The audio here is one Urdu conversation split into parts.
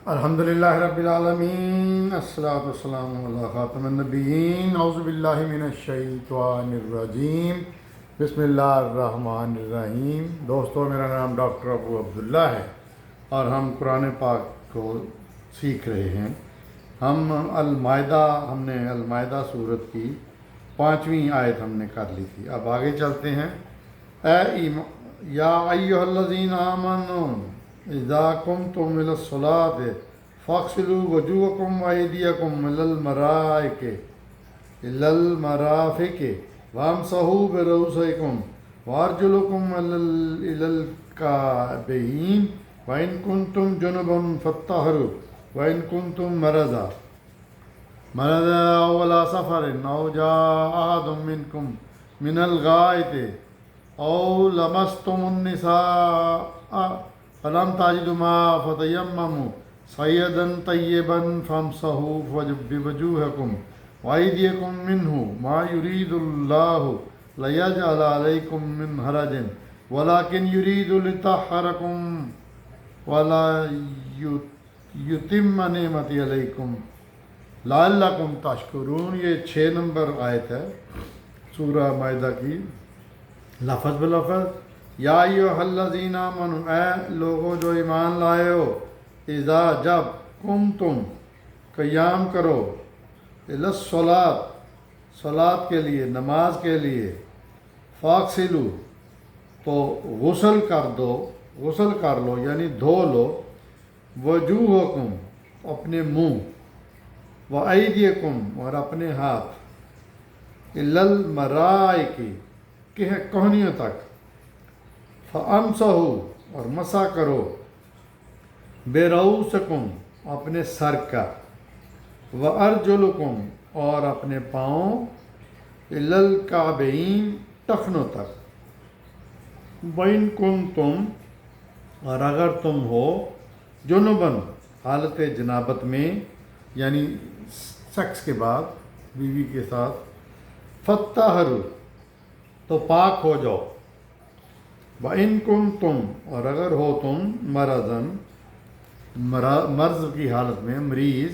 الحمدللہ رب العالمین، الصلاۃ والسلام علی خاتم النبیین، اعوذ باللہ من الشیطان الرجیم، بسم اللہ الرحمن الرحیم۔ دوستو، میرا نام ڈاکٹر ابو عبداللہ ہے اور ہم قرآن پاک کو سیکھ رہے ہیں۔ ہم نے المائدہ سورت کی 5ویں آیت ہم نے کر لی تھی۔ اب آگے چلتے ہیں۔ یا ایھا الذین آمنوا اذا قمتم الی الصلاۃ فاغسلوا وجوہکم وایدیکم الی المرافق وامسحوا برؤوسکم وارجلکم الی الکعبین وإن کنتم جنبا فاطہروا وإن کنتم مرضى أو على سفر أو جاء أحد منكم من الغائط أو لمستم النساء فلم تجدوا ماء فتيمموا صعيدا طيبا فامسحوا بوجوهكم وأيديكم منه ما يريد الله ليجعل عليكم من حرج ولكن يريد ليطهركم ويتم نعمته عليكم لعلکم تشکرون۔ یہ 6 نمبر آیت ہے سورہ مائدہ کی، لفظ بلفظ۔ یا ایھا الذین آمنوا، اے لوگوں جو ایمان لائے ہو، اذا جب، قمتم قیام کرو، الی الصلاۃ صلاۃ کے لیے، نماز کے لیے، فاغسلوا تو غسل کر لو یعنی دھو لو، وجوہکم اپنے منہ، وَأَيْدِيَكُمْ اور اپنے ہاتھ، إِلَى الْمَرَائِقِ کوہنیوں تک، فَأَمْسَحُوا اور مسح کرو، بِرُؤُوسِكُمْ اپنے سر کا، وَأَرْجُلُكُمْ اور اپنے پاؤں، إِلَى الْكَعْبَيْنِ ٹخنوں تک، وَإِن كُنتُمْ اور اگر تم ہو، جنباً حالت جنابت میں یعنی سیکس کے بعد بیوی کے ساتھ، فطہروا تو پاک ہو جاؤ، وَإِن كُنتُمْ اور اگر ہو تم مرضاً مرض کی حالت میں، مریض،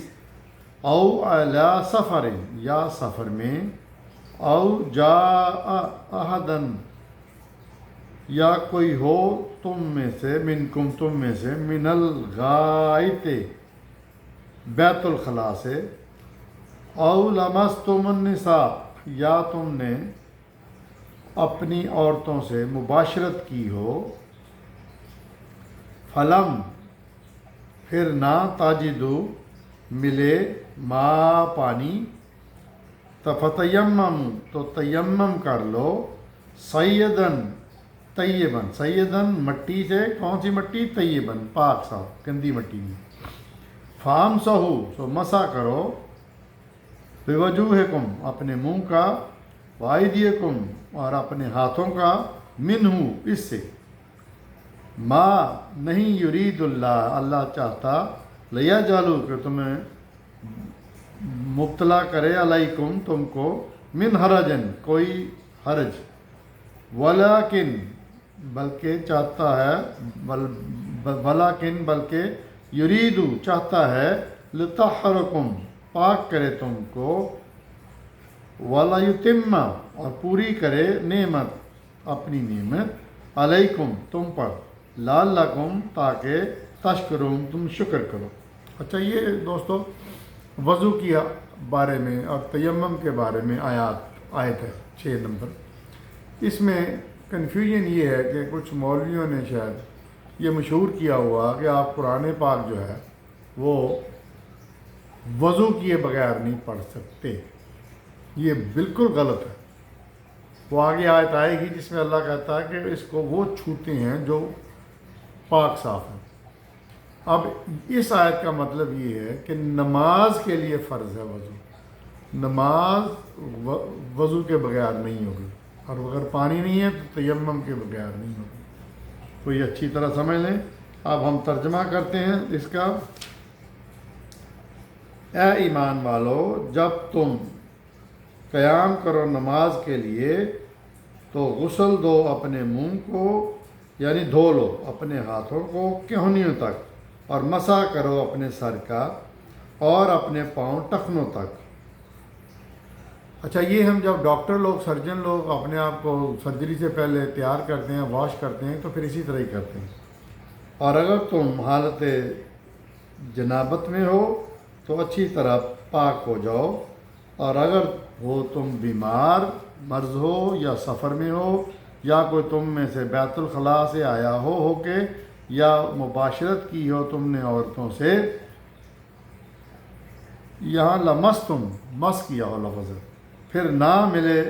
او علی سفر یا سفر میں، او جاء احداً یا کوئی ہو تم میں سے، منکم تم میں سے، من الغائط بیت الخلاء سے، او لمستم النساء یا تم نے اپنی عورتوں سے مباشرت کی ہو، فلم پھر نہ، تجدو ملے، ما پانی، فتیمم تو تیمم کر لو، سیدن طیبن، سیدن مٹی سے، کون سی مٹی؟ طیبن پاک صاف، گندی مٹی میں، فامسحوا سو مسح کرو، بوجوہکم اپنے منہ کا، وایدیکم اور اپنے ہاتھوں کا، منہ اس سے، ما نہیں، یرید اللہ چاہتا، لیجعل کہ تمہیں مبتلا کرے، علیکم تم کو، من حرجن کوئی حرج، ولیکن بلکہ چاہتا ہے، ولیکن بلکہ، یرید چاہتا ہے، لطہرکم پاک کرے تم کو، ولیتم اور پوری کرے، نعمت اپنی نعمت، علیکم تم پر، لعلکم تاکہ، تشکرون تم شکر کرو۔ اچھا، یہ دوستو وضو کے بارے میں اور تیمم کے بارے میں آیت ہے 6 نمبر۔ اس میں کنفیوژن یہ ہے کہ کچھ مولویوں نے شاید یہ مشہور کیا ہوا کہ آپ قرآن پاک جو ہے وہ وضو کیے بغیر نہیں پڑھ سکتے۔ یہ بالکل غلط ہے۔ وہ آگے آیت آئے گی جس میں اللہ کہتا ہے کہ اس کو وہ چھوتے ہیں جو پاک صاف ہیں۔ اب اس آیت کا مطلب یہ ہے کہ نماز کے لیے فرض ہے وضو، نماز وضو کے بغیر نہیں ہوگی، اور اگر پانی نہیں ہے تو تیمم کے بغیر نہیں ہوگی۔ تو یہ اچھی طرح سمجھ لیں۔ اب ہم ترجمہ کرتے ہیں اس کا۔ اے ایمان والو، جب تم قیام کرو نماز کے لیے تو غسل دو اپنے منہ کو، یعنی دھو لو اپنے ہاتھوں کو کہنیوں تک، اور مسح کرو اپنے سر کا اور اپنے پاؤں ٹخنوں تک۔ اچھا، یہ ہم جب ڈاکٹر لوگ، سرجن لوگ اپنے آپ کو سرجری سے پہلے تیار کرتے ہیں، واش کرتے ہیں، تو پھر اسی طرح ہی کرتے ہیں۔ اور اگر تم حالت جنابت میں ہو تو اچھی طرح پاک ہو جاؤ، اور اگر ہو تم بیمار، مرض ہو یا سفر میں ہو، یا کوئی تم میں سے بیت الخلاء سے آیا ہو کے، یا مباشرت کی ہو تم نے عورتوں سے، یہاں لمستم، مس کیا ہو لفظ، پھر نہ ملے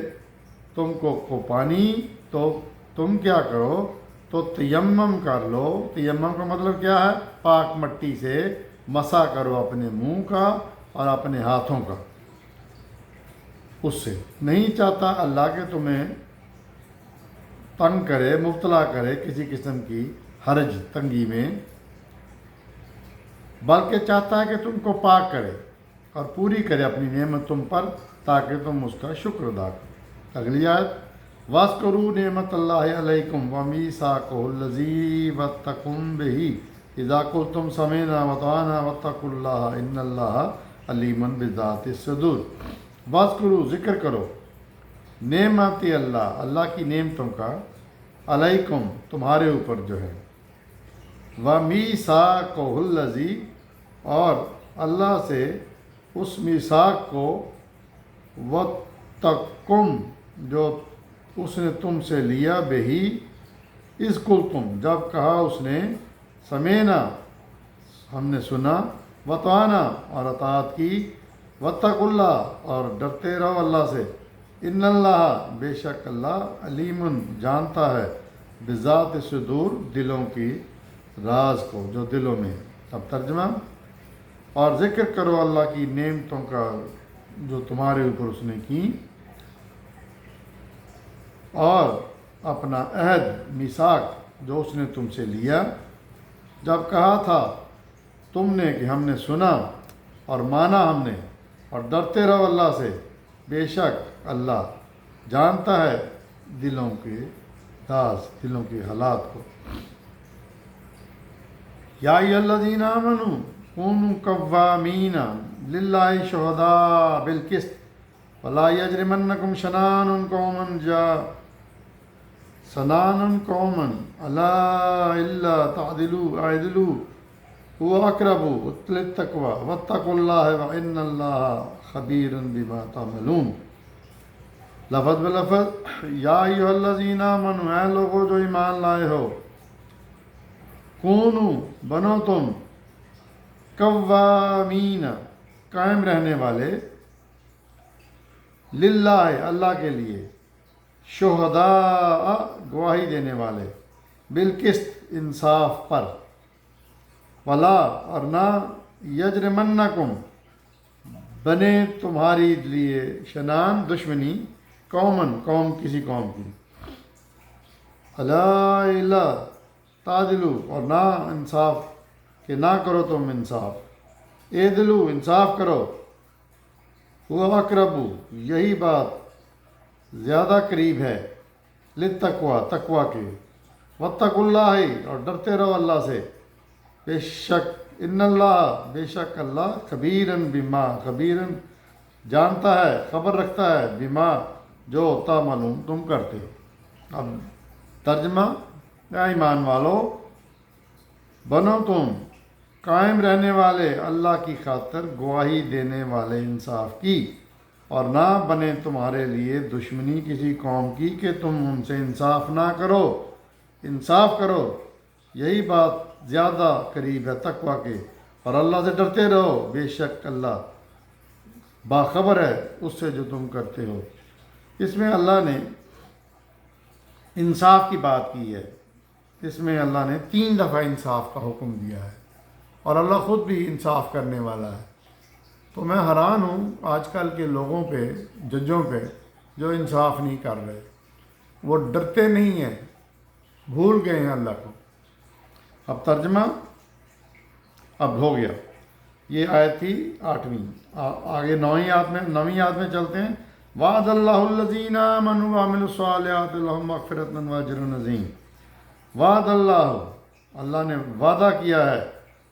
تم کو پانی، تو تم کیا کرو، تو تیمم کر لو۔ تیمم کا مطلب کیا ہے؟ پاک مٹی سے مسح کرو اپنے منہ کا اور اپنے ہاتھوں کا۔ اس سے نہیں چاہتا اللہ کہ تمہیں تنگ کرے، مبتلا کرے کسی قسم کی حرج، تنگی میں، بلکہ چاہتا ہے کہ تم کو پاک کرے اور پوری کرے اپنی نعمت تم پر، تاکہ تم اس کا شکر ادا کرو۔ اگلی آیت، وَاذْكُرُوا نِعْمَتَ اللَّهِ عَلَيْكُمْ وَمِيثَاقَهُ الَّذِي وَثَّقَكُم بِهِ إِذَا قُلْتُمْ سَمِعْنَا وَأَطَعْنَا وَاتَّقُوا اللَّهَ إِنَّ اللَّهَ عَلِيمٌ بِذَاتِ الصُّدُورِ۔ وَاذْكُرُوا، ذکر کرو، نعمت اللہ، اللہ کی نعمتوں کا، علیکم، تمہارے اوپر جو ہے، وَمِيثَاقَهُ الَّذِي، اور اللہ سے اس میثاق کو، وَاتَّقُم، جو اس نے تم سے لیا، بہی، اذ قلتم، جب کہا اس نے، سمینا، ہم نے سنا، وطانا، اور اطاعت کی، واتقوا اللہ، اور ڈرتے رہو اللہ سے، ان اللہ، بے شک اللہ، علیم، جانتا ہے، بذات صدور، دلوں کی راز کو، جو دلوں میں ہے۔ اب ترجمہ، اور ذکر کرو اللہ کی نعمتوں کا جو تمہارے اوپر اس نے کی، اور اپنا عہد، میثاق، جو اس نے تم سے لیا، جب کہا تھا تم نے کہ ہم نے سنا اور مانا ہم نے، اور ڈرتے رہو اللہ سے، بے شک اللہ جانتا ہے دلوں کے راز، دلوں کے حالات کو۔ یا ایھا الذین آمنوا کونوا قوامین للہ شہداء بالقسط ولا یجرمنکم شنآن قوم علی الا تعدلوا اعدلوا هو اقرب للتقوی واتقوا اللہ وان اللہ خبیر بما تعملون۔ لفظ بلفظ، یا ایھا الذین آمنوا، اے لوگو جو ایمان لائے ہو، کونو، بنو تم، قوامین، قائم رہنے والے، للہ، اللہ کے لیے، شہداء، گواہی دینے والے، بالقسط، انصاف پر، ولا، اور نہ، یجرمنکم، بنے تمہاری لیے، شنان، دشمنی، قومن، قوم، کسی قوم کی، الا تعدلو، اور نہ انصاف، کہ نہ کرو تم انصاف، اعدلو، انصاف کرو، وہ اقرب، یہی بات زیادہ قریب ہے، للتقوی، تقوی کے، واتقوا اللہ، اور ڈرتے رہو اللہ سے، بے شک، ان اللہ، بے شک اللہ، خبیرن بما، خبیرن، جانتا ہے، خبر رکھتا ہے، بما، جو تعملون، تم کرتے ہو۔ اب ترجمہ، اے ایمان والو، بنو تم، قائم رہنے والے، اللہ کی خاطر گواہی دینے والے انصاف کی، اور نہ بنے تمہارے لیے دشمنی کسی قوم کی کہ تم ان سے انصاف نہ کرو، انصاف کرو، یہی بات زیادہ قریب ہے تقوی کے، اور اللہ سے ڈرتے رہو، بے شک اللہ باخبر ہے اس سے جو تم کرتے ہو۔ اس میں اللہ نے انصاف کی بات کی ہے، اس میں اللہ نے 3 دفعہ انصاف کا حکم دیا ہے، اور اللہ خود بھی انصاف کرنے والا ہے۔ تو میں حیران ہوں آج کل کے لوگوں پہ، ججوں پہ، جو انصاف نہیں کر رہے، وہ ڈرتے نہیں ہیں، بھول گئے ہیں اللہ کو۔ اب ترجمہ، اب ہو گیا، یہ آیت تھی 8ویں، آگے 9ویں آیت میں چلتے ہیں۔ وعد اللہ الذین آمنوا وعملوا الصالحات لهم مغفرۃ واجر عظیم۔ وعد اللہ، اللہ نے وعدہ کیا ہے،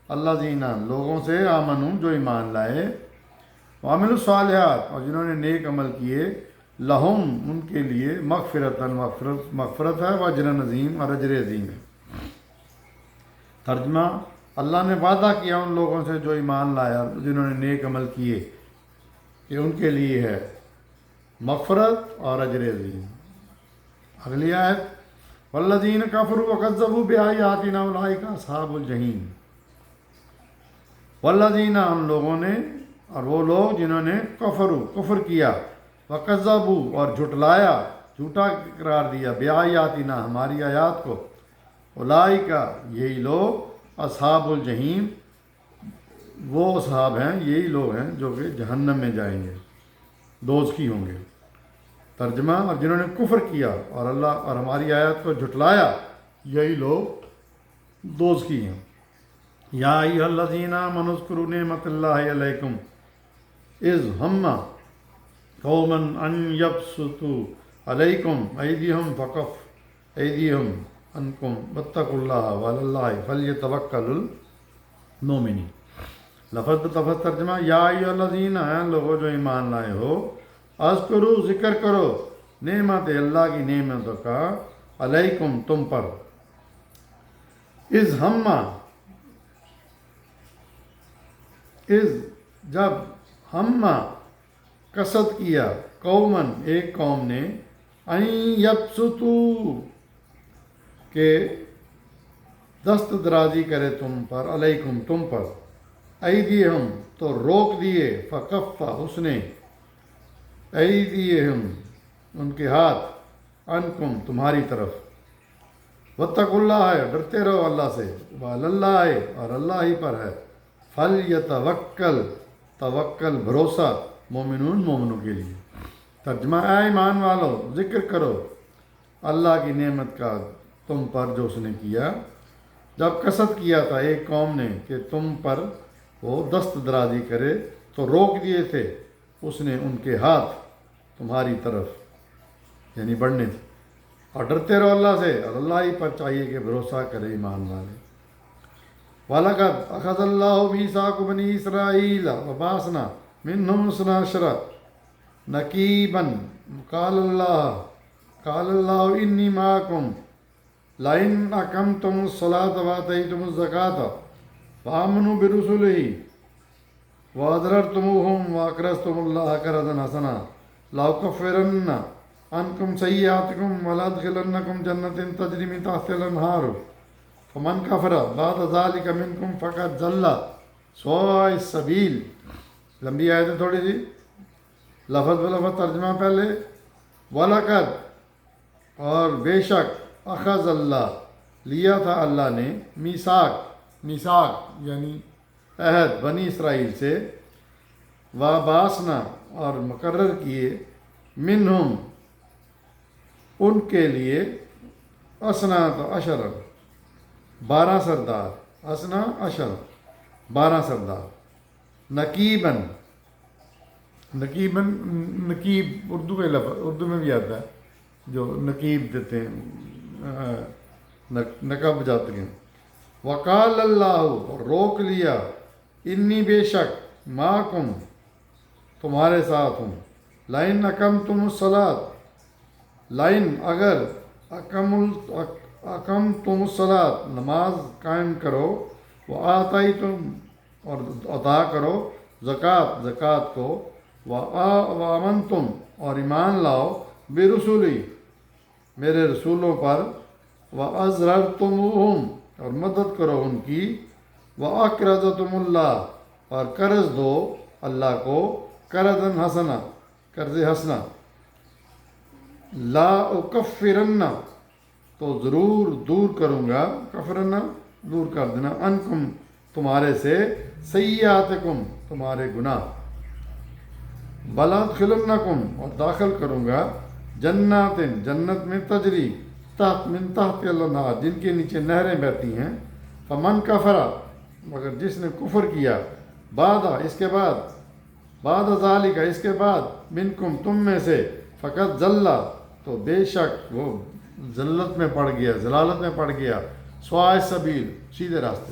اللہ زینہ لوگوں سے آمنو جو ایمان لائے، وعملوا الصالحات اور جنہوں نے نیک عمل کیے، لہم ان کے لیے مغفرت ہے، واجر عظیم اور اجر عظیم ہے۔ ترجمہ، اللہ نے وعدہ کیا ان لوگوں سے جو ایمان لایا جنہوں نے نیک عمل کیے کہ ان کے لیے ہے مغفرت اور اجر عظیم۔ اگلی آیت، والذین کفروا وکذبوا بآیاتنا اولئک اصحاب الجحیم۔ والذین ہم لوگوں نے اور وہ لوگ جنہوں نے کفر کیا، وکذبوا اور جھٹلایا، جھوٹا قرار دیا، بآیاتنا ہماری آیات کو، اولئک یہی لوگ، اصحاب الجحیم وہ اصحاب ہیں، یہی لوگ ہیں جو کہ جہنم میں جائیں گے، دوزخی ہوں گے۔ ترجمہ، اور جنہوں نے کفر کیا اور اللہ اور ہماری آیات کو جھٹلایا، یہی لوگ دوزخی ہیں۔ یا ایھا الذین آمنوا اذکروا نعمت اللہ علیکم اذ ہم قوما ان یبسطوا علیکم ایدیہم فکف ایدیہم عنکم واتقوا اللہ وعلی اللہ فلیتوکل المؤمنون۔ لفظ بلفظ ترجمہ، یا ایھا الذین، لوگوں جو ایمان لائے ہو، اذکروا ذکر کرو، نعمت اللہ کی نعمتوں کا، علیکم تم پر، اذ ہم جب ہم قصد کیا، قومن ایک قوم نے، ان یبسطوا کہ دست درازی کرے تم پر، علیکم تم پر، ایدیہم تو روک دیے، فکف اس نے، ایدیہم ان کے ہاتھ، عنکم تمہاری طرف، واتقوا اللہ ڈرتے رہو اللہ سے، وعلی اللہ اور اللہ ہی پر ہے، فلیتوکل توکل بھروسہ، مومنون مومنوں کے لیے۔ ترجمہ، اے ایمان والو ذکر کرو اللہ کی نعمت کا تم پر جو اس نے کیا، جب قصد کیا تھا ایک قوم نے کہ تم پر وہ دست درازی کرے تو روک دیے تھے اس نے ان کے ہاتھ تمہاری طرف، یعنی بڑھنے تھے، اور ڈرتے رہو اللہ سے، اور اللہ ہی پر چاہیے کہ بھروسہ کرے ایمان والے۔ وَلَقَدْ أَخَذَ اللَّهُ مِيثَاقَ بَنِي إِسْرَائِيلَ وَبَعَثْنَا مِنْهُمْ اثْنَا عَشَرَ نَقِيبًا قَالَ اللَّهُ إِنِّي مَعَكُمْ لَئِنْ أَقَمْتُمُ الصَّلَاةَ وَآتَيْتُمُ الزَّكَاةَ وَآمَنُوا بِرُسُلِهِ وَأَقْرَضْتُمُوهُمْ وَأَقْرَضْتُمُ اللَّهَ قَرْضًا حَسَنًا لَأُكَفِّرَنَّ عَنْكُمْ سَيِّئَاتِكُمْ وَلَأُدْخِلَنَّكُمْ جَنَّاتٍ تَجْرِي مِن تَحْتِهَا الْأَنْهَارُ فمن کفر بعد ذالک منکم فقد ضل سواء السبیل۔ لمبی آیت ہے تھوڑی سی، لفظ بلفظ ترجمہ پہلے، وَلَقَدْ اور بے شک، اخذ اللہ لیا تھا اللہ نے، میثاق یعنی عہد، بنی اسرائیل سے، وَبَعَثْنَا اور مقرر کیے، منہم ان کے لیے، اثناۃ عشر 12 سردار، اثنا عشر 12 سردار، نقیباً نقیب اردو کا لفظ، اردو میں بھی آتا ہے جو نقیب دیتے ہیں، نقب جاتے ہیں۔ وقال اللہ اور روک لیا، انی بے شک، معکم تمہارے ساتھ ہوں، لئن اقمتم الصلاۃ لئن اگر اقمتم الصلاۃ نماز قائم کرو، وآتیتم اور عطا کرو زکوٰۃ کو، وآمنتم اور ایمان لاؤ، برسولی میرے رسولوں پر، وأزررتموہم اور مدد کرو ان کی، وأقرضتم اللہ اور قرض دو اللہ کو، قرضا حسنا قرض حسنا، لا اکفرن تو ضرور دور کروں گا، کفرنا دور کر دینا، انکم تمہارے سے، سیئاتکم تمہارے گناہ، ولادخلنکم اور داخل کروں گا، جنات جنت میں، تجری من تحت الانہار جن کے نیچے نہریں بہتی ہیں، فمن کفر مگر جس نے کفر کیا، بعد اس کے بعد، بعد ذالک اس کے بعد، منکم تم میں سے، فقط ضل تو بے شک وہ ذلت میں پڑ گیا، ضلالت میں پڑ گیا، سواء السبیل سیدھے راستے،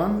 1,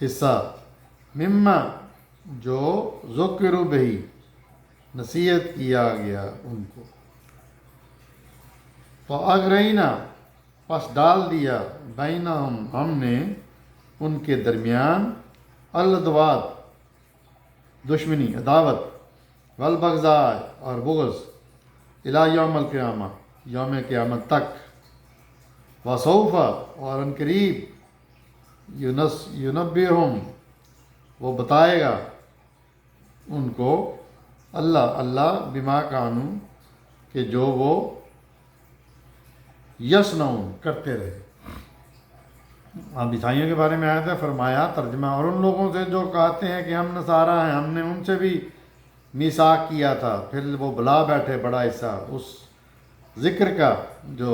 حصہ مما جو ذکروا بہی نصیحت کیا گیا ان کو، فاغرینا پس ڈال دیا بینہم ہم نے ان کے درمیان الادوات دشمنی عداوت والبغضاء اور بغض الی یوم القیامہ یوم قیامت تک، وسوف اور ان قریب ینبئہم وہ بتائے گا ان کو اللہ بما کانوا کہ جو وہ یصنعون کرتے رہے۔ اب عیسائیوں کے بارے میں آیا تھا، فرمایا ترجمہ، اور ان لوگوں سے جو کہتے ہیں کہ ہم نصارہ ہیں، ہم نے ان سے بھی میثاق کیا تھا، پھر وہ بلا بیٹھے بڑا حصہ اس ذکر کا جو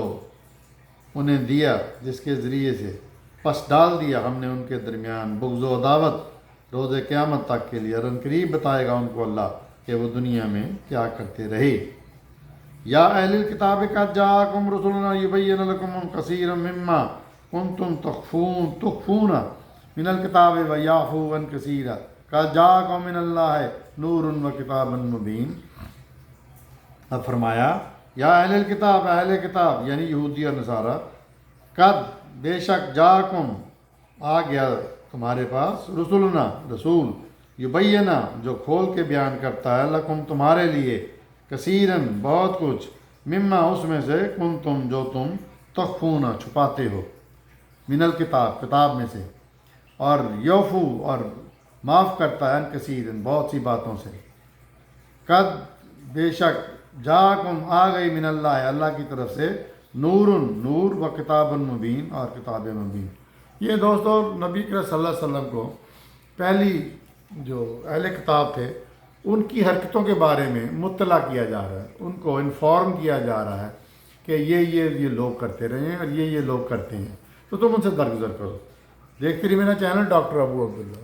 انہیں دیا، جس کے ذریعے سے پس ڈال دیا ہم نے ان کے درمیان بغض و عداوت روز قیامت تک کے لیے، اور ان قریب بتائے گا ان کو اللہ کہ وہ دنیا میں کیا کرتے رہے۔ یا اہل الکتاب قد جاءکم رسلنا یبین لکم کثیرا مما کنتم تخفون من الکتاب ویعفو عن کثیرا قد جاءکم من اللہ نور و کتاب مبین۔ اب فرمایا یا اہل الکتاب، اہل کتاب یعنی یہودی اور نصارہ، قد بے شک جاءکم آ گیا تمہارے پاس رسولنا رسول، یبینہ جو کھول کے بیان کرتا ہے، لکم تمہارے لیے، کثیرن بہت کچھ، مما اس میں سے، کنتم جو تم، تخفون چھپاتے ہو، من الکتاب کتاب میں سے، اور یوفو اور معاف کرتا ہے، ان کثیرن بہت سی باتوں سے، قد بے شک جاکم آ گئی من اللہ اللہ کی طرف سے، نور نور و کتاب مبین اور کتاب مبین۔ یہ دوستو نبی کریم صلی اللہ علیہ وسلم کو پہلی جو اہل کتاب تھے ان کی حرکتوں کے بارے میں مطلع کیا جا رہا ہے، ان کو انفارم کیا جا رہا ہے کہ یہ لوگ کرتے رہے ہیں اور یہ لوگ کرتے ہیں، تو تم ان سے درگزر کرو۔ دیکھتے رہیے میرا چینل ڈاکٹر ابو عبداللہ۔